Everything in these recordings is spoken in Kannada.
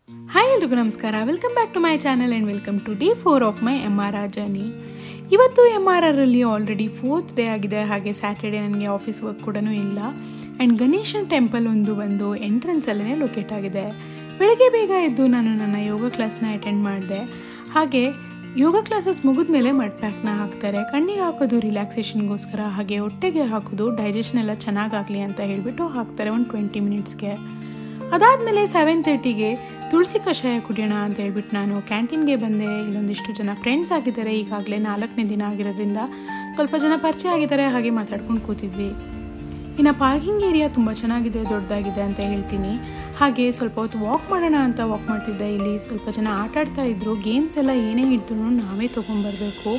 ಹಾಯ್ ಎಲ್ರಿಗೂ ನಮಸ್ಕಾರ. Welcome back to my channel and welcome to day 4 of my MRR journey. ಇವತ್ತು MRRಲ್ಲಿ ಆಲ್ರೆಡಿ 4th ಡೇ ಆಗಿದೆ. ಹಾಗೆ ಸ್ಯಾಟರ್ಡೇ ನನಗೆ ಆಫೀಸ್ ವರ್ಕ್ ಕೂಡ ಇಲ್ಲ. ಆ್ಯಂಡ್ ಗಣೇಶನ್ ಟೆಂಪಲ್ ಬಂದು ಎಂಟ್ರೆನ್ಸಲ್ಲೇ ಲೊಕೇಟ್ ಆಗಿದೆ. ಬೆಳಗ್ಗೆ ಬೇಗ ಎದ್ದು ನಾನು ನನ್ನ ಯೋಗ ಕ್ಲಾಸ್ನ ಅಟೆಂಡ್ ಮಾಡಿದೆ. ಹಾಗೆ ಯೋಗ ಕ್ಲಾಸಸ್ ಮುಗಿದ ಮೇಲೆ ಮಡ್ ಪ್ಯಾಕ್ನ ಹಾಕ್ತಾರೆ. ಕಣ್ಣಿಗೆ ಹಾಕೋದು ರಿಲ್ಯಾಕ್ಸೇಷನ್ಗೋಸ್ಕರ, ಹಾಗೆ ಹೊಟ್ಟೆಗೆ ಹಾಕೋದು ಡೈಜೆಷನ್ ಎಲ್ಲ ಚೆನ್ನಾಗಾಗಲಿ ಅಂತ ಹೇಳಿಬಿಟ್ಟು ಹಾಕ್ತಾರೆ ಒಂದು 20 ಮಿನಿಟ್ಸ್ಗೆ. ಅದಾದಮೇಲೆ 7:30ಗೆ ತುಳಸಿ ಕಷಾಯ ಕುಡಿಯೋಣ ಅಂತ ಹೇಳ್ಬಿಟ್ಟು ನಾನು ಕ್ಯಾಂಟೀನ್ಗೆ ಬಂದೆ. ಇಲ್ಲೊಂದಿಷ್ಟು ಜನ ಫ್ರೆಂಡ್ಸ್ ಆಗಿದ್ದಾರೆ. ಈಗಾಗಲೇ 4ನೇ ದಿನ ಆಗಿರೋದ್ರಿಂದ ಸ್ವಲ್ಪ ಜನ ಪರಿಚಯ ಆಗಿದ್ದಾರೆ. ಹಾಗೆ ಮಾತಾಡ್ಕೊಂಡು ಕೂತಿದ್ವಿ. ಇನ್ನು ಪಾರ್ಕಿಂಗ್ ಏರಿಯಾ ತುಂಬ ಚೆನ್ನಾಗಿದೆ, ದೊಡ್ಡದಾಗಿದೆ ಅಂತ ಹೇಳ್ತೀನಿ. ಹಾಗೆ ಸ್ವಲ್ಪ ಹೊತ್ತು ವಾಕ್ ಮಾಡೋಣ ಅಂತ ವಾಕ್ ಮಾಡ್ತಿದ್ದೆ. ಇಲ್ಲಿ ಸ್ವಲ್ಪ ಜನ ಆಟ ಆಡ್ತಾ ಇದ್ರು. ಗೇಮ್ಸ್ ಎಲ್ಲ ಏನೇ ಇದ್ರೂ ನಾವೇ ತೊಗೊಂಬರ್ಬೇಕು.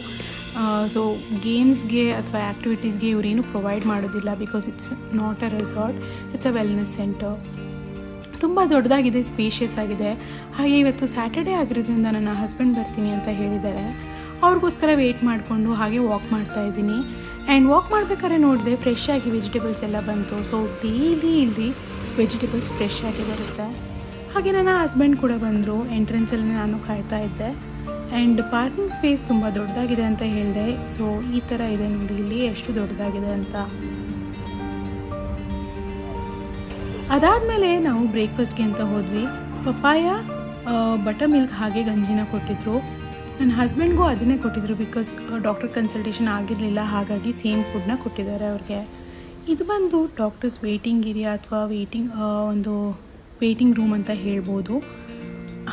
ಸೊ ಗೇಮ್ಸ್ಗೆ ಅಥವಾ ಆ್ಯಕ್ಟಿವಿಟೀಸ್ಗೆ ಇವರೇನು ಪ್ರೊವೈಡ್ ಮಾಡೋದಿಲ್ಲ. Because it's not a resort, it's a wellness centre. ತುಂಬ ದೊಡ್ಡದಾಗಿದೆ, ಸ್ಪೇಷಿಯಸ್ ಆಗಿದೆ. ಹಾಗೆ ಇವತ್ತು ಸ್ಯಾಟರ್ಡೇ ಆಗಿರೋದ್ರಿಂದ ನನ್ನ ಹಸ್ಬೆಂಡ್ ಬರ್ತೀನಿ ಅಂತ ಹೇಳಿದ್ದಾರೆ. ಅವ್ರಿಗೋಸ್ಕರ ವೆಯ್ಟ್ ಮಾಡಿಕೊಂಡು ಹಾಗೆ ವಾಕ್ ಮಾಡ್ತಾ ಇದ್ದೀನಿ. ಆ್ಯಂಡ್ ವಾಕ್ ಮಾಡಬೇಕಾದ್ರೆ ನೋಡಿದೆ ಫ್ರೆಶ್ ಆಗಿ ವೆಜಿಟೇಬಲ್ಸ್ ಎಲ್ಲ ಬಂತು. ಸೊ ಡೈಲಿ ಇಲ್ಲಿ ವೆಜಿಟೇಬಲ್ಸ್ ಫ್ರೆಶ್ ಆಗಿ ಬರುತ್ತೆ. ಹಾಗೆ ನನ್ನ ಹಸ್ಬೆಂಡ್ ಕೂಡ ಬಂದರು. ಎಂಟ್ರೆನ್ಸಲ್ಲಿ ನಾನು ಕಾಯ್ತಾ ಇದ್ದೆ. ಆ್ಯಂಡ್ ಪಾರ್ಕಿಂಗ್ ಸ್ಪೇಸ್ ತುಂಬ ದೊಡ್ಡದಾಗಿದೆ ಅಂತ ಹೇಳಿದೆ. ಸೊ ಈ ಥರ ಇದೆ ನೋಡಿ ಇಲ್ಲಿ ಎಷ್ಟು ದೊಡ್ಡದಾಗಿದೆ ಅಂತ. ಅದಾದಮೇಲೆ ನಾವು ಬ್ರೇಕ್ಫಾಸ್ಟ್ಗೆ ಅಂತ ಹೋದ್ವಿ. ಪಪ್ಪಾಯ, ಬಟರ್ ಮಿಲ್ಕ್ ಹಾಗೆ ಗಂಜಿನ ಕೊಟ್ಟಿದ್ರು. ನನ್ನ ಹಸ್ಬೆಂಡ್ಗೂ ಅದನ್ನೇ ಕೊಟ್ಟಿದ್ರು. ಬಿಕಾಸ್ ಡಾಕ್ಟರ್ ಕನ್ಸಲ್ಟೇಷನ್ ಆಗಿರಲಿಲ್ಲ, ಹಾಗಾಗಿ ಸೇಮ್ ಫುಡ್ನ ಕೊಟ್ಟಿದ್ದಾರೆ ಅವ್ರಿಗೆ. ಇದು ಬಂದು ಡಾಕ್ಟರ್ಸ್ ವೇಟಿಂಗ್ ಏರಿಯಾ ಅಥವಾ ಒಂದು ವೇಟಿಂಗ್ ರೂಮ್ ಅಂತ ಹೇಳ್ಬೋದು.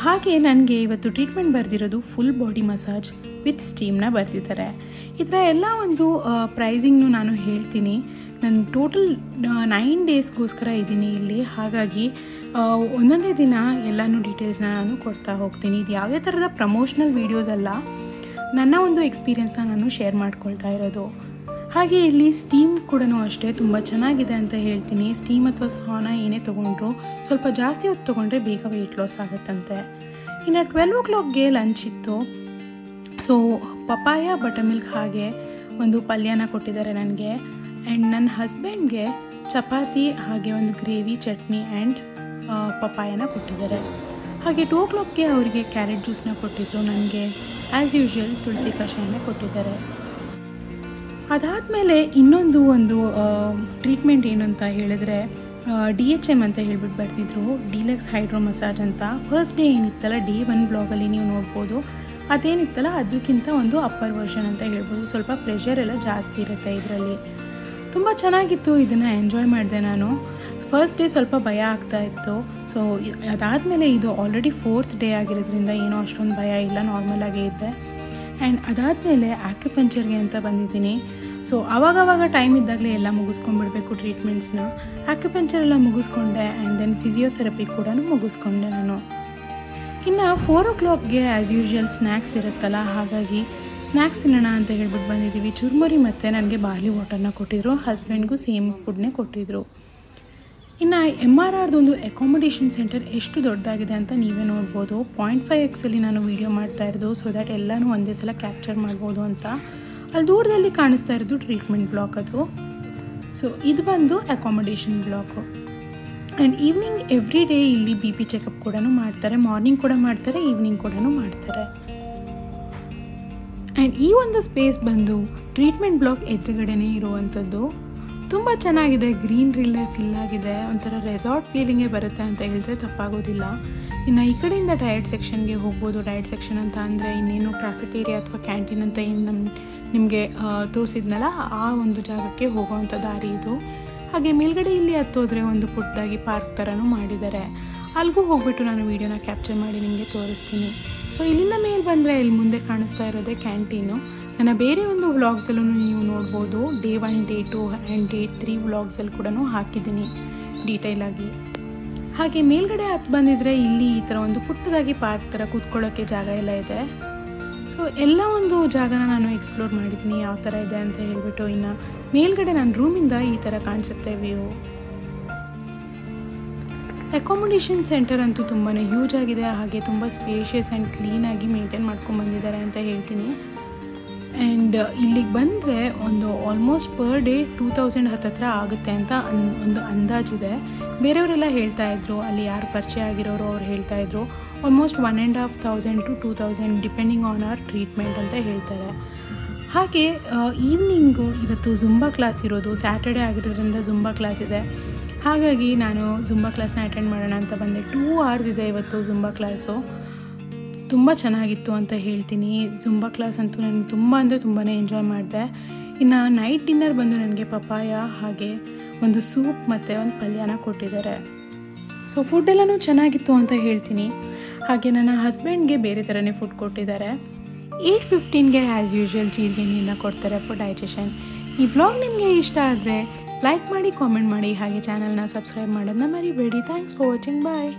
ಹಾಗೆ ನನಗೆ ಇವತ್ತು ಟ್ರೀಟ್ಮೆಂಟ್ ಬರೆದಿರೋದು ಫುಲ್ ಬಾಡಿ ಮಸಾಜ್ ವಿತ್ ಸ್ಟೀಮ್ನ ಬರೆದಿದ್ದಾರೆ. ಇದರ ಎಲ್ಲ ಒಂದು ಪ್ರೈಸಿಂಗ್ನು ನಾನು ಹೇಳ್ತೀನಿ. ನಾನು ಟೋಟಲ್ 9 ಡೇಸ್ಗೋಸ್ಕರ ಇದ್ದೀನಿ ಇಲ್ಲಿ. ಹಾಗಾಗಿ ಒಂದೊಂದೇ ದಿನ ಎಲ್ಲನೂ ಡೀಟೇಲ್ಸ್ನ ನಾನು ಕೊಡ್ತಾ ಹೋಗ್ತೀನಿ. ಇದು ಯಾವುದೇ ಥರದ ಪ್ರಮೋಷ್ನಲ್ ವೀಡಿಯೋಸ್ ಅಲ್ಲ, ನನ್ನ ಒಂದು ಎಕ್ಸ್ಪೀರಿಯೆನ್ಸ್ನ ನಾನು ಶೇರ್ ಮಾಡ್ಕೊಳ್ತಾ ಇರೋದು. ಹಾಗೆ ಇಲ್ಲಿ ಸ್ಟೀಮ್ ಕೂಡ ಅಷ್ಟೇ ತುಂಬ ಚೆನ್ನಾಗಿದೆ ಅಂತ ಹೇಳ್ತೀನಿ. ಸ್ಟೀಮ್ ಅಥವಾ ಸಾನ ಏನೇ ತೊಗೊಂಡ್ರು ಸ್ವಲ್ಪ ಜಾಸ್ತಿ ಹೊತ್ತು ತೊಗೊಂಡ್ರೆ ಬೇಗ ವೆಯ್ಟ್ ಲಾಸ್ ಆಗುತ್ತಂತೆ. ಇನ್ನು 12 o'clockಗೆ ಲಂಚ್ ಇತ್ತು. ಸೊ ಪಪಾಯ, ಬಟರ್ ಮಿಲ್ಕ್ ಹಾಗೆ ಒಂದು ಪಲ್ಯನ ಕೊಟ್ಟಿದ್ದಾರೆ ನನಗೆ. ಆ್ಯಂಡ್ ನನ್ನ ಹಸ್ಬೆಂಡ್ಗೆ ಚಪಾತಿ ಹಾಗೆ ಒಂದು ಗ್ರೇವಿ, ಚಟ್ನಿ ಆ್ಯಂಡ್ ಪಪಾಯನ ಕೊಟ್ಟಿದ್ದಾರೆ. ಹಾಗೆ 2 o'clockಗೆ ಅವರಿಗೆ ಕ್ಯಾರೆಟ್ ಜ್ಯೂಸನ್ನ ಕೊಟ್ಟಿದ್ರು. ನನಗೆ ಆ್ಯಸ್ ಯೂಶ್ವಲ್ ತುಳಸಿ ಕಷಾಯನ ಕೊಟ್ಟಿದ್ದಾರೆ. ಅದಾದಮೇಲೆ ಇನ್ನೊಂದು ಟ್ರೀಟ್ಮೆಂಟ್ ಏನು ಅಂತ ಹೇಳಿದ್ರೆ DHM ಅಂತ ಹೇಳ್ಬಿಟ್ಟು ಬರ್ತಿದ್ರು, ಡಿಲಕ್ಸ್ ಹೈಡ್ರೋ ಮಸಾಜ್ ಅಂತ. ಫಸ್ಟ್ ಡೇ ಏನಿತ್ತಲ್ಲ, ಡೇ 1 ಬ್ಲಾಗಲ್ಲಿ ನೀವು ನೋಡ್ಬೋದು. ಅದೇನಿತ್ತಲ್ಲ ಅದಕ್ಕಿಂತ ಒಂದು ಅಪ್ಪರ್ ವರ್ಷನ್ ಅಂತ ಹೇಳ್ಬೋದು. ಸ್ವಲ್ಪ ಪ್ರೆಷರ್ ಎಲ್ಲ ಜಾಸ್ತಿ ಇರುತ್ತೆ ಇದರಲ್ಲಿ. ತುಂಬ ಚೆನ್ನಾಗಿತ್ತು, ಇದನ್ನು ಎಂಜಾಯ್ ಮಾಡಿದೆ ನಾನು. ಫಸ್ಟ್ ಡೇ ಸ್ವಲ್ಪ ಭಯ ಆಗ್ತಾ ಇತ್ತು. ಸೊ ಅದಾದಮೇಲೆ ಇದು ಆಲ್ರೆಡಿ 4th ಡೇ ಆಗಿರೋದ್ರಿಂದ ಏನೋ ಅಷ್ಟೊಂದು ಭಯ ಇಲ್ಲ, ನಾರ್ಮಲಾಗೇ ಇದ್ದೆ. ಆ್ಯಂಡ್ ಅದಾದಮೇಲೆ ಆಕ್ಯುಪಂಚರ್ಗೆ ಅಂತ ಬಂದಿದ್ದೀನಿ. ಸೊ ಆವಾಗವಾಗ ಟೈಮ್ ಇದ್ದಾಗಲೇ ಎಲ್ಲ ಮುಗಿಸ್ಕೊಂಡ್ಬಿಡ್ಬೇಕು ಟ್ರೀಟ್ಮೆಂಟ್ಸ್ನ. ಆಕ್ಯುಪಂಚರ್ ಎಲ್ಲ ಮುಗಿಸ್ಕೊಂಡೆ. ಆ್ಯಂಡ್ ದೆನ್ ಫಿಸಿಯೋಥೆರಪಿ ಕೂಡ ಮುಗಿಸ್ಕೊಂಡೆ ನಾನು. ಇನ್ನು 4 o'clockಗೆ ಆ್ಯಸ್ ಯೂಶ್ವಲ್ ಸ್ನ್ಯಾಕ್ಸ್ ಇರುತ್ತಲ್ಲ, ಹಾಗಾಗಿ ಸ್ನ್ಯಾಕ್ಸ್ ತಿನ್ನೋಣ ಅಂತ ಹೇಳ್ಬಿಟ್ಟು ಬಂದಿದ್ದೀವಿ. ಚುರ್ಮುರಿ ಮತ್ತು ನನಗೆ ಬಾರ್ಲಿ ವಾಟರ್ನ ಕೊಟ್ಟಿದ್ರು. ಹಸ್ಬೆಂಡ್ಗೂ ಸೇಮ್ ಫುಡ್ನೇ ಕೊಟ್ಟಿದ್ರು. ಇನ್ನು MRRದೊಂದು ಅಕಾಮಿಡೇಷನ್ ಸೆಂಟರ್ ಎಷ್ಟು ದೊಡ್ಡದಾಗಿದೆ ಅಂತ ನೀವೇ ನೋಡ್ಬೋದು. 0.5x ನಾನು ವೀಡಿಯೋ ಮಾಡ್ತಾ ಇರೋದು, ಸೊ ದ್ಯಾಟ್ ಎಲ್ಲನೂ ಒಂದೇ ಸಲ ಕ್ಯಾಪ್ಚರ್ ಮಾಡ್ಬೋದು ಅಂತ. ಅಲ್ಲಿ ದೂರದಲ್ಲಿ ಕಾಣಿಸ್ತಾ ಇರೋದು ಟ್ರೀಟ್ಮೆಂಟ್ ಬ್ಲಾಕ್ ಅದು. ಸೊ ಇದು ಬಂದು accommodation block. And evening every day ಇಲ್ಲಿ BP ಚೆಕಪ್ ಕೂಡ ಮಾಡ್ತಾರೆ. ಮಾರ್ನಿಂಗ್ ಕೂಡ ಮಾಡ್ತಾರೆ, ಈವ್ನಿಂಗ್ ಕೂಡ ಮಾಡ್ತಾರೆ. ಆ್ಯಂಡ್ ಈ ಒಂದು ಸ್ಪೇಸ್ ಬಂದು ಟ್ರೀಟ್ಮೆಂಟ್ ಬ್ಲಾಕ್ ಎದುರುಗಡೆನೇ ಇರುವಂಥದ್ದು. ತುಂಬ ಚೆನ್ನಾಗಿದೆ, ಗ್ರೀನ್ರಿಲ್ಲೇ ಫಿಲ್ ಆಗಿದೆ. ಒಂಥರ ರೆಸಾರ್ಟ್ ಫೀಲಿಂಗೇ ಬರುತ್ತೆ ಅಂತ ಹೇಳಿದ್ರೆ ತಪ್ಪಾಗೋದಿಲ್ಲ. ಇನ್ನು ಈ ಕಡೆಯಿಂದ ಡಯಟ್ ಸೆಕ್ಷನ್ಗೆ ಹೋಗ್ಬೋದು. ಡಯಟ್ ಸೆಕ್ಷನ್ ಅಂತ ಅಂದರೆ ಇನ್ನೇನು ಕ್ಯಾಫೆಟೇರಿಯಾ ಅಥವಾ ಕ್ಯಾಂಟೀನ್ ಅಂತ ಏನು ನಿಮಗೆ ತೋರಿಸಿದ್ನಲ್ಲ, ಆ ಒಂದು ಜಾಗಕ್ಕೆ ಹೋಗೋವಂಥ ದಾರಿ ಇದು. ಹಾಗೆ ಮೇಲ್ಗಡೆ ಇಲ್ಲಿ ಹತ್ತೋದ್ರೆ ಒಂದು ಪುಟ್ಟದಾಗಿ ಪಾರ್ಕ್ ಥರನೂ ಮಾಡಿದ್ದಾರೆ. ಅಲ್ಲಿಗೂ ಹೋಗ್ಬಿಟ್ಟು ನಾನು ವೀಡಿಯೋನ ಕ್ಯಾಪ್ಚರ್ ಮಾಡಿ ನಿಮಗೆ ತೋರಿಸ್ತೀನಿ. ಸೊ ಇಲ್ಲಿಂದ ಮೇಲೆ ಬಂದರೆ ಇಲ್ಲಿ ಮುಂದೆ ಕಾಣಿಸ್ತಾ ಇರೋದೇ ಕ್ಯಾಂಟೀನು. ನನ್ನ ಬೇರೆ ಒಂದು ವ್ಲಾಗ್ಸಲ್ಲೂ ನೀವು ನೋಡ್ಬೋದು. ಡೇ 1, ಡೇ 2 ಆ್ಯಂಡ್ ಡೇ 3 ವ್ಲಾಗ್ಸಲ್ಲಿ ಕೂಡ ಹಾಕಿದ್ದೀನಿ ಡೀಟೇಲಾಗಿ. ಹಾಗೆ ಮೇಲ್ಗಡೆ ಹತ್ತು ಬಂದಿದ್ರೆ ಇಲ್ಲಿ ಈ ಥರ ಒಂದು ಪುಟ್ಟದಾಗಿ ಪಾರ್ಕ್ ಥರ ಕೂತ್ಕೊಳ್ಳೋಕ್ಕೆ ಜಾಗ ಎಲ್ಲ ಇದೆ. ಸೊ ಎಲ್ಲ ಒಂದು ಜಾಗನ ನಾನು ಎಕ್ಸ್ಪ್ಲೋರ್ ಮಾಡಿದ್ದೀನಿ ಯಾವ ಥರ ಇದೆ ಅಂತ ಹೇಳ್ಬಿಟ್ಟು. ಇನ್ನು ಮೇಲ್ಗಡೆ ನನ್ನ ರೂಮಿಂದ ಈ ಥರ ಕಾಣಿಸುತ್ತೆ ವ್ಯೂ. ಅಕಾಮಿಡೇಷನ್ ಸೆಂಟರ್ ಅಂತೂ ತುಂಬಾ ಹ್ಯೂಜ್ ಆಗಿದೆ. ಹಾಗೆ ತುಂಬ ಸ್ಪೇಷಿಯಸ್ ಆ್ಯಂಡ್ ಕ್ಲೀನಾಗಿ ಮೇಂಟೈನ್ ಮಾಡ್ಕೊಂಡು ಬಂದಿದ್ದಾರೆ ಅಂತ ಹೇಳ್ತೀನಿ. ಆ್ಯಂಡ್ ಇಲ್ಲಿಗೆ ಬಂದರೆ ಒಂದು ಆಲ್ಮೋಸ್ಟ್ ಪರ್ ಡೇ 2000 ಹತ್ತತ್ರ ಆಗುತ್ತೆ ಅಂತ ಒಂದು ಅಂದಾಜಿದೆ. ಬೇರೆಯವರೆಲ್ಲ ಹೇಳ್ತಾಯಿದ್ರು, ಅಲ್ಲಿ ಯಾರು ಪರಿಚಯ ಆಗಿರೋರು ಅವ್ರು ಹೇಳ್ತಾಯಿದ್ರು ಆಲ್ಮೋಸ್ಟ್ 1,500 to 2,000 ಡಿಪೆಂಡಿಂಗ್ ಆನ್ ಅವರ್ ಟ್ರೀಟ್ಮೆಂಟ್ ಅಂತ ಹೇಳ್ತಾರೆ. ಹಾಗೆ ಈವ್ನಿಂಗು ಇವತ್ತು ಜುಂಬಾ ಕ್ಲಾಸ್ ಇರೋದು, ಸ್ಯಾಟರ್ಡೇ ಆಗಿರೋದ್ರಿಂದ ಜುಂಬಾ ಕ್ಲಾಸ್ ಇದೆ. ಹಾಗಾಗಿ ನಾನು ಜುಂಬಾ ಕ್ಲಾಸ್ನ ಅಟೆಂಡ್ ಮಾಡೋಣ ಅಂತ ಬಂದೆ. 2 hours ಇದೆ ಇವತ್ತು ಜುಂಬಾ ಕ್ಲಾಸು. ತುಂಬ ಚೆನ್ನಾಗಿತ್ತು ಅಂತ ಹೇಳ್ತೀನಿ. ಜುಂಬಾ ಕ್ಲಾಸ್ ಅಂತೂ ನನಗೆ ತುಂಬ ಅಂದರೆ ತುಂಬಾ ಎಂಜಾಯ್ ಮಾಡಿದೆ. ಇನ್ನು ನೈಟ್ ಡಿನ್ನರ್ ಬಂದು ನನಗೆ ಪಪಾಯ ಹಾಗೆ ಒಂದು ಸೂಪ್ ಮತ್ತು ಒಂದು ಪಲ್ಯನ ಕೊಟ್ಟಿದ್ದಾರೆ. ಸೊ ಫುಡ್ಡೆಲ್ಲನೂ ಚೆನ್ನಾಗಿತ್ತು ಅಂತ ಹೇಳ್ತೀನಿ. ಹಾಗೆ ನನ್ನ ಹಸ್ಬೆಂಡ್ಗೆ ಬೇರೆ ಥರನೇ ಫುಡ್ ಕೊಟ್ಟಿದ್ದಾರೆ. 8:15ಗೆ ಆ್ಯಸ್ ಯೂಶ್ವಲ್ ಜೀರಿಗೆ ನೀರನ್ನ ಕೊಡ್ತಾರೆ ಫಾರ್ ಡೈಜೆಷನ್. ಈ ವ್ಲಾಗ್ ನಿಮಗೆ ಇಷ್ಟ ಆದರೆ ಲೈಕ್ ಮಾಡಿ, ಕಾಮೆಂಟ್ ಮಾಡಿ, ಹಾಗೆ ಚಾನಲ್ನ ಸಬ್ಸ್ಕ್ರೈಬ್ ಮಾಡೋದನ್ನ ಮರಿಬೇಡಿ. Thanks for watching. ಬಾಯ್.